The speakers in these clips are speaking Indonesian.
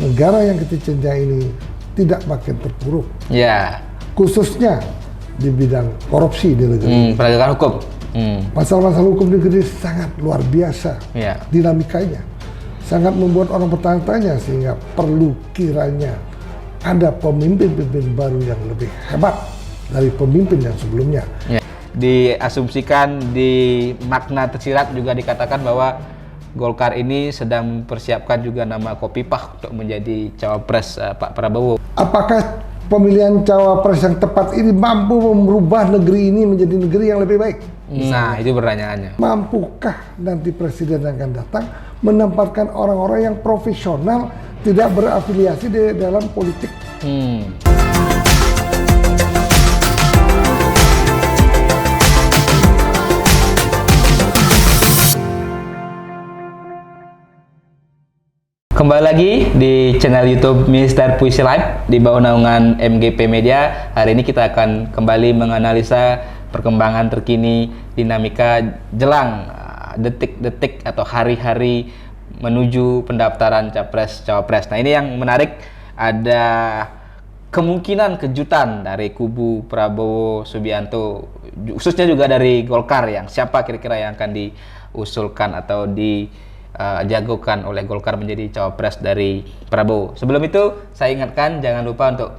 negara yang kita cintai ini tidak makin terpuruk. Ya. Khususnya di bidang korupsi di negeri ini. Penegakan hukum. Masalah-masalah hukum di negeri sangat luar biasa. Ya. Dinamikanya sangat membuat orang bertanya-tanya, sehingga perlu kiranya ada pemimpin-pemimpin baru yang lebih hebat dari pemimpin yang sebelumnya. Ya. Diasumsikan di makna tersirat juga dikatakan bahwa Golkar ini sedang mempersiapkan juga nama Khofifah untuk menjadi cawapres Pak Prabowo. Apakah pemilihan cawapres yang tepat ini mampu merubah negeri ini menjadi negeri yang lebih baik? Nah, itu pertanyaannya. Mampukah nanti presiden yang akan datang menempatkan orang-orang yang profesional, tidak berafiliasi di dalam politik? Kembali lagi di channel YouTube Mr. Puisi Live di bawah naungan MGP Media. Hari ini kita akan kembali menganalisa perkembangan terkini dinamika jelang detik-detik atau hari-hari menuju pendaftaran capres-cawapres. Nah, ini yang menarik, ada kemungkinan kejutan dari kubu Prabowo Subianto, khususnya juga dari Golkar, yang siapa kira-kira yang akan diusulkan atau dijagokan oleh Golkar menjadi cawapres dari Prabowo. Sebelum itu, saya ingatkan jangan lupa untuk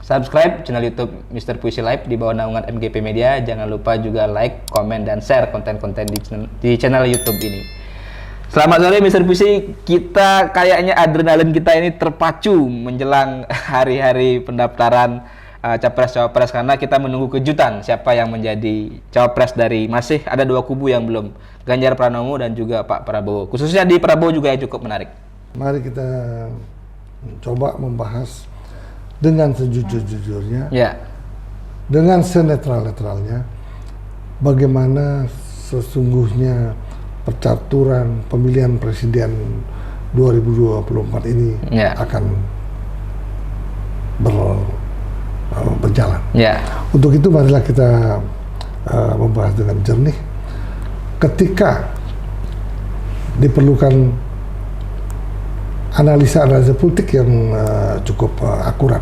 subscribe channel YouTube Mr. Puisi Live di bawah naungan MGP Media. Jangan lupa juga like, komen, dan share konten-konten di channel YouTube ini. Selamat sore Mr. Puisi. Kita kayaknya adrenalin kita ini terpacu menjelang hari-hari pendaftaran capres-cawapres, karena kita menunggu kejutan siapa yang menjadi cawapres dari, masih ada dua kubu yang belum, Ganjar Pranowo dan juga Pak Prabowo. Khususnya di Prabowo juga yang cukup menarik. Mari kita coba membahas dengan sejujur-jujurnya, dengan senetral-netralnya, bagaimana sesungguhnya percaturan pemilihan presiden 2024 ini akan berjalan. Untuk itu marilah kita membahas dengan jernih. Ketika diperlukan analisa-analisa politik yang cukup akurat.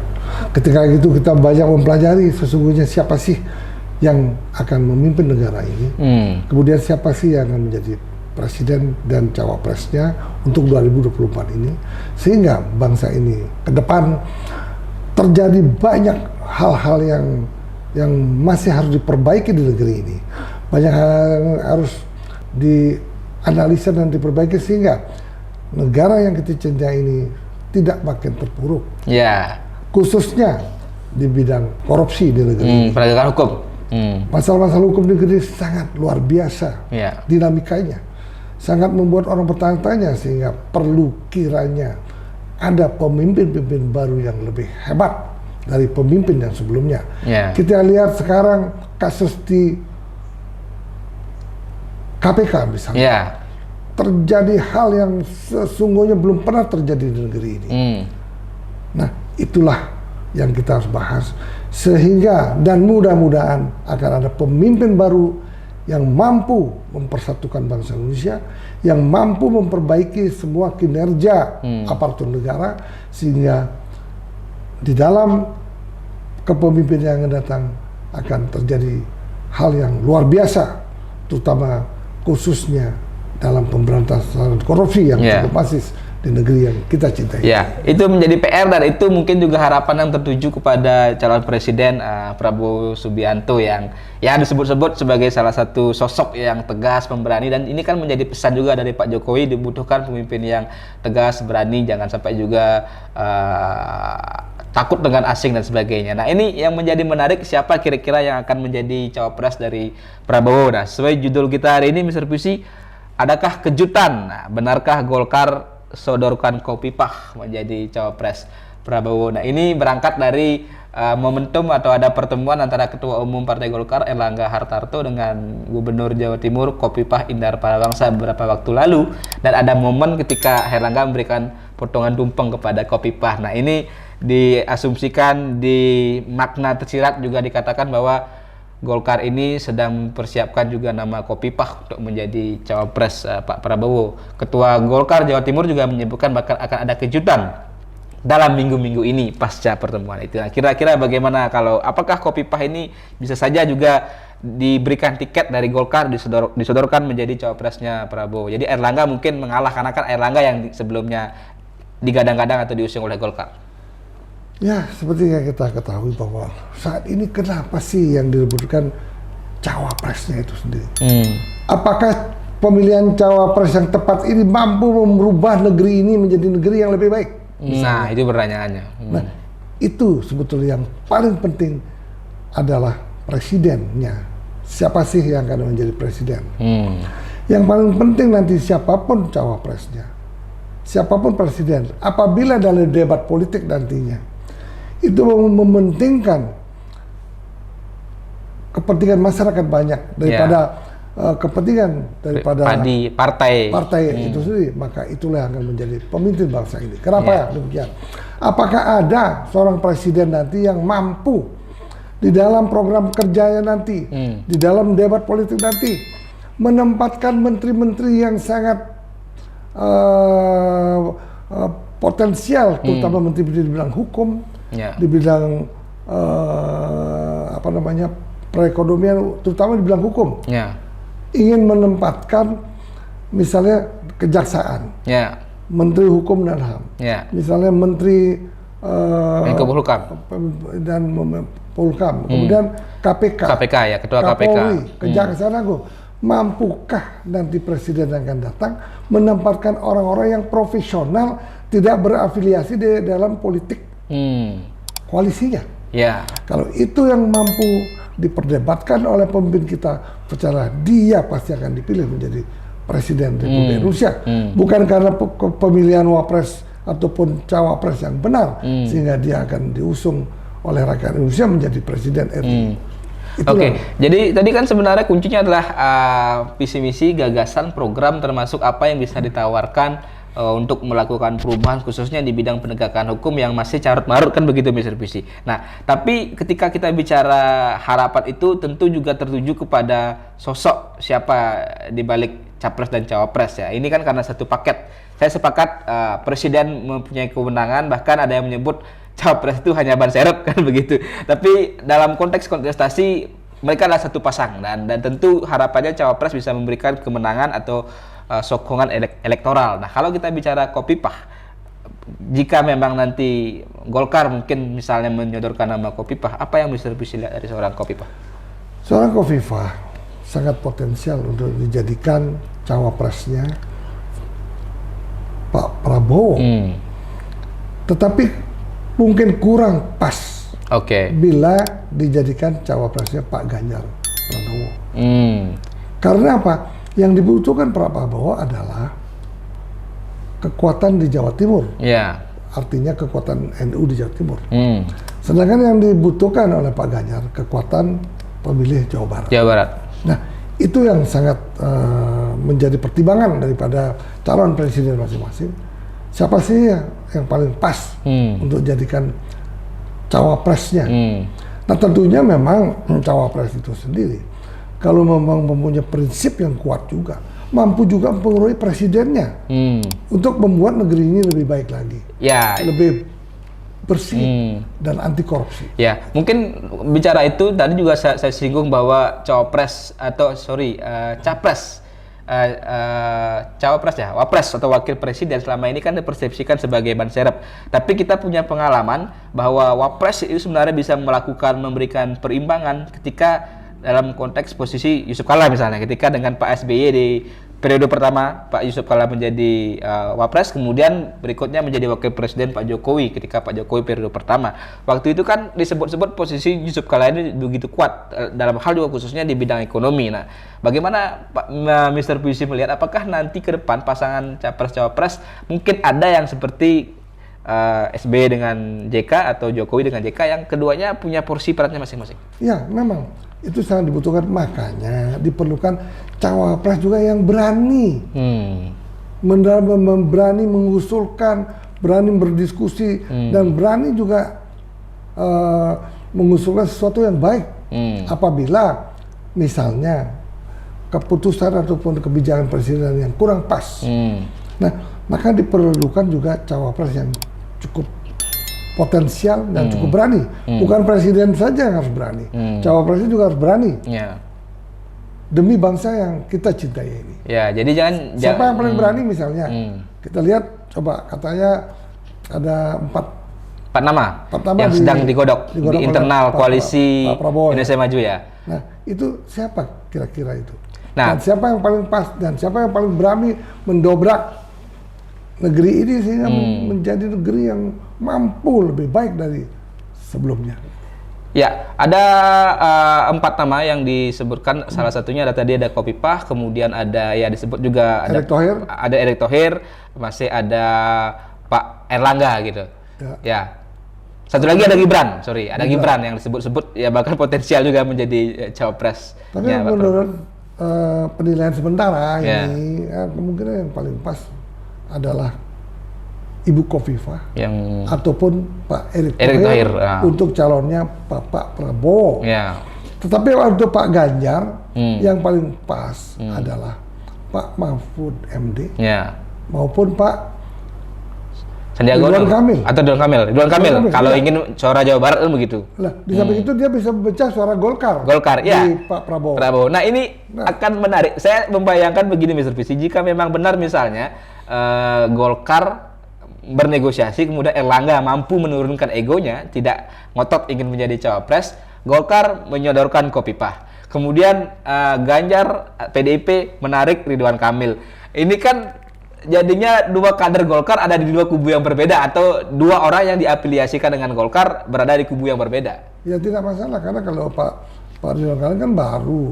Ketika itu kita banyak mempelajari sesungguhnya siapa sih yang akan memimpin negara ini. Kemudian siapa sih yang akan menjadi presiden dan cawapresnya untuk 2024 ini, sehingga bangsa ini ke depan terjadi banyak hal-hal yang masih harus diperbaiki di negeri ini. Banyak hal yang harus dianalisa dan diperbaiki sehingga negara yang kita cintai ini tidak makin terpuruk. Khususnya di bidang korupsi di negeri ini. Penegakan hukum. Masalah-masalah hukum di negeri sangat luar biasa. Dinamikanya sangat membuat orang bertanya-tanya, sehingga perlu kiranya ada pemimpin-pemimpin baru yang lebih hebat dari pemimpin yang sebelumnya. Kita lihat sekarang kasus di KPK misalnya, terjadi hal yang sesungguhnya belum pernah terjadi di negeri ini. Nah, itulah yang kita harus bahas, sehingga dan mudah-mudahan akan ada pemimpin baru yang mampu mempersatukan bangsa Indonesia, yang mampu memperbaiki semua kinerja aparatur negara, sehingga di dalam kepemimpinan yang akan datang akan terjadi hal yang luar biasa, terutama khususnya dalam pemberantasan korupsi yang cukup masif di negeri yang kita cintai. Itu menjadi PR, dan itu mungkin juga harapan yang tertuju kepada calon presiden Prabowo Subianto yang disebut-sebut sebagai salah satu sosok yang tegas, pemberani, dan ini kan menjadi pesan juga dari Pak Jokowi, dibutuhkan pemimpin yang tegas, berani, jangan sampai juga takut dengan asing dan sebagainya. Nah, ini yang menjadi menarik, siapa kira-kira yang akan menjadi cawapres dari Prabowo. Nah, sesuai judul kita hari ini Mr. Puisi, adakah kejutan? Nah, benarkah Golkar sodorkan Khofifah menjadi cawapres Prabowo? Nah, ini berangkat dari momentum atau ada pertemuan antara Ketua Umum Partai Golkar Erlangga Hartarto dengan Gubernur Jawa Timur Khofifah Indar Parawansa beberapa waktu lalu, dan ada momen ketika Erlangga memberikan potongan tumpeng kepada Khofifah. Nah, ini diasumsikan di makna tersirat juga dikatakan bahwa Golkar ini sedang mempersiapkan juga nama Khofifah untuk menjadi cawapres Pak Prabowo. Ketua Golkar Jawa Timur juga menyebutkan bahkan akan ada kejutan dalam minggu-minggu ini pasca pertemuan itu. Nah, kira-kira bagaimana apakah Khofifah ini bisa saja juga diberikan tiket dari Golkar disodorkan menjadi cawapresnya Prabowo. Jadi Airlangga mungkin mengalah karena kan Airlangga yang sebelumnya digadang-gadang atau diusung oleh Golkar. Ya, seperti yang kita ketahui bahwa saat ini kenapa sih yang direbutkan cawapresnya itu sendiri? Apakah pemilihan cawapres yang tepat ini mampu merubah negeri ini menjadi negeri yang lebih baik? Nah, itu pertanyaannya. Nah, itu sebetulnya yang paling penting adalah presidennya. Siapa sih yang akan menjadi presiden? Yang paling penting nanti siapapun cawapresnya, siapapun presiden, apabila dalam debat politik nantinya itu mementingkan kepentingan masyarakat banyak daripada kepentingan daripada partai itu sendiri, maka itulah yang akan menjadi pemimpin bangsa ini. Kenapa demikian? Apakah ada seorang presiden nanti yang mampu di dalam program kerjanya nanti, di dalam debat politik nanti, menempatkan menteri-menteri yang sangat potensial, terutama menteri-menteri di bidang hukum, di bidang perekonomian, terutama di bidang hukum, ingin menempatkan misalnya kejaksaan, menteri hukum dan HAM, misalnya menteri Menko Polhukam dan Polhukam, kemudian KPK ya, ketua KPK, Kejaksaan Agung. Mampukah nanti presiden yang akan datang menempatkan orang-orang yang profesional, tidak berafiliasi di dalam politik koalisinya? Kalau itu yang mampu diperdebatkan oleh pemimpin kita, percayalah dia pasti akan dipilih menjadi presiden Republik Indonesia. Bukan karena pemilihan wapres ataupun cawapres yang benar, sehingga dia akan diusung oleh rakyat Indonesia menjadi presiden RI. Oke, jadi tadi kan sebenarnya kuncinya adalah visi misi, gagasan, program, termasuk apa yang bisa ditawarkan untuk melakukan perubahan khususnya di bidang penegakan hukum yang masih carut-marut, kan begitu Mr. Visi. Nah, tapi ketika kita bicara harapan itu tentu juga tertuju kepada sosok siapa di balik capres dan cawapres ya. Ini kan karena satu paket. Saya sepakat presiden mempunyai kewenangan, bahkan ada yang menyebut cawapres itu hanya ban serep, kan begitu. Tapi dalam konteks kontestasi mereka adalah satu pasang, dan tentu harapannya cawapres bisa memberikan kemenangan atau sokongan elektoral. Nah, kalau kita bicara Khofifah, jika memang nanti Golkar mungkin misalnya menyodorkan nama Khofifah, apa yang bisa lihat dari seorang Khofifah? Seorang Khofifah sangat potensial untuk dijadikan cawapresnya Pak Prabowo. Tetapi mungkin kurang pas bila dijadikan cawapresnya Pak Ganjar Pranowo. Karena apa? Yang dibutuhkan Pak Prabowo adalah kekuatan di Jawa Timur. Artinya kekuatan NU di Jawa Timur. Sedangkan yang dibutuhkan oleh Pak Ganjar kekuatan pemilih Jawa Barat. Nah, itu yang sangat menjadi pertimbangan daripada calon presiden masing-masing. Siapa sih yang paling pas untuk jadikan cawapresnya? Nah, tentunya memang cawapres itu sendiri, kalau memang mempunyai prinsip yang kuat juga, mampu juga mempengaruhi presidennya untuk membuat negeri ini lebih baik lagi, lebih bersih dan anti korupsi. Mungkin bicara itu tadi juga saya singgung bahwa cawapres atau capres, cawapres ya, wapres atau wakil presiden selama ini kan dipersepsikan sebagai ban serep. Tapi kita punya pengalaman bahwa wapres itu sebenarnya bisa memberikan perimbangan ketika dalam konteks posisi Yusuf Kalla misalnya, ketika dengan Pak SBY di periode pertama Pak Yusuf Kalla menjadi wapres, kemudian berikutnya menjadi wakil presiden Pak Jokowi ketika Pak Jokowi periode pertama. Waktu itu kan disebut-sebut posisi Yusuf Kalla ini begitu kuat dalam hal juga khususnya di bidang ekonomi. Nah, bagaimana Pak Mr. Puisi melihat apakah nanti ke depan pasangan capres-cawapres mungkin ada yang seperti SBY dengan JK atau Jokowi dengan JK yang keduanya punya porsi perannya masing-masing? Ya, memang itu sangat dibutuhkan, makanya diperlukan cawapres juga yang berani, berani mengusulkan, berani berdiskusi, dan berani juga mengusulkan sesuatu yang baik. Apabila misalnya keputusan ataupun kebijakan presiden yang kurang pas, nah maka diperlukan juga cawapres yang cukup potensial dan cukup berani. Bukan presiden saja yang harus berani, cawapresnya juga harus berani. Ya. Demi bangsa yang kita cintai ini. Ya, jadi Siapa yang paling berani misalnya? Kita lihat, coba katanya ada empat nama yang di, sedang digodok di internal koalisi Pak Prabowo, Indonesia Maju ya. Nah, itu siapa kira-kira itu? Nah, dan siapa yang paling pas dan siapa yang paling berani mendobrak negeri ini sehingga menjadi negeri yang mampu lebih baik dari sebelumnya? Ya, ada 4 nama yang disebutkan. Salah satunya ada tadi ada Khofifah, kemudian ada ya disebut juga ada Erick Thohir, masih ada Pak Erlangga gitu. Ya. Satu lagi ada Gibran, ada Gibran yang disebut-sebut ya bahkan potensial juga menjadi cawapres. Tapi menurut penilaian sementara ini kemungkinan yang paling pas adalah Ibu Khofifah ataupun Pak Erick Thohir untuk calonnya Pak Prabowo. Ya. Tetapi untuk Pak Ganjar yang paling pas adalah Pak Mahfud MD maupun Pak Sandiaga Uno atau Ridwan Kamil kalau ingin suara Jawa Barat kan begitu. Nah, di samping itu dia bisa memecah suara Golkar ya di Pak Prabowo. Nah, ini akan menarik. Saya membayangkan begini Mr. Visi, jika memang benar misalnya Golkar bernegosiasi, kemudian Erlangga mampu menurunkan egonya, tidak ngotot ingin menjadi cawapres, Golkar menyodorkan Khofifah. Kemudian Ganjar, PDIP menarik Ridwan Kamil. Ini kan jadinya dua kader Golkar ada di dua kubu yang berbeda, atau dua orang yang diafiliasikan dengan Golkar berada di kubu yang berbeda. Ya tidak masalah, karena kalau Pak Ridwan Kamil kan baru,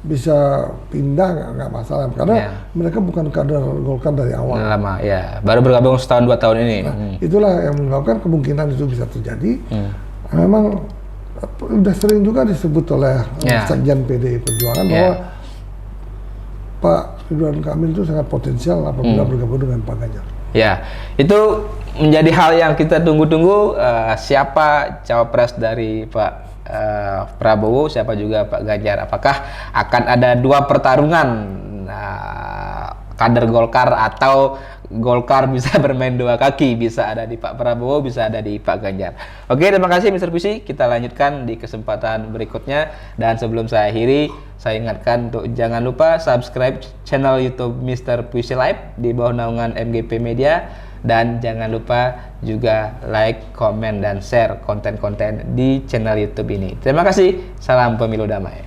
bisa pindah nggak masalah, karena mereka bukan kader Golkar dari awal. Lama ya, baru bergabung setahun 2 tahun ini. Nah, itulah yang menyebabkan kemungkinan itu bisa terjadi. Memang udah sering juga disebut oleh Sekjen PDI Perjuangan bahwa Pak Ridwan Kamil itu sangat potensial apabila bergabung dengan Pak Ganjar. Ya, itu menjadi hal yang kita tunggu-tunggu, siapa cawapres dari Pak Prabowo, siapa juga Pak Ganjar. Apakah akan ada 2 pertarungan kader Golkar, atau Golkar bisa bermain 2 kaki, bisa ada di Pak Prabowo, bisa ada di Pak Ganjar. Oke, terima kasih Mr. Puisi. Kita lanjutkan di kesempatan berikutnya, dan sebelum saya akhiri, saya ingatkan untuk jangan lupa subscribe channel YouTube Mr. Puisi Live di bawah naungan MGP Media, dan jangan lupa juga like, komen, dan share konten-konten di channel YouTube ini. Terima kasih. Salam pemilu damai.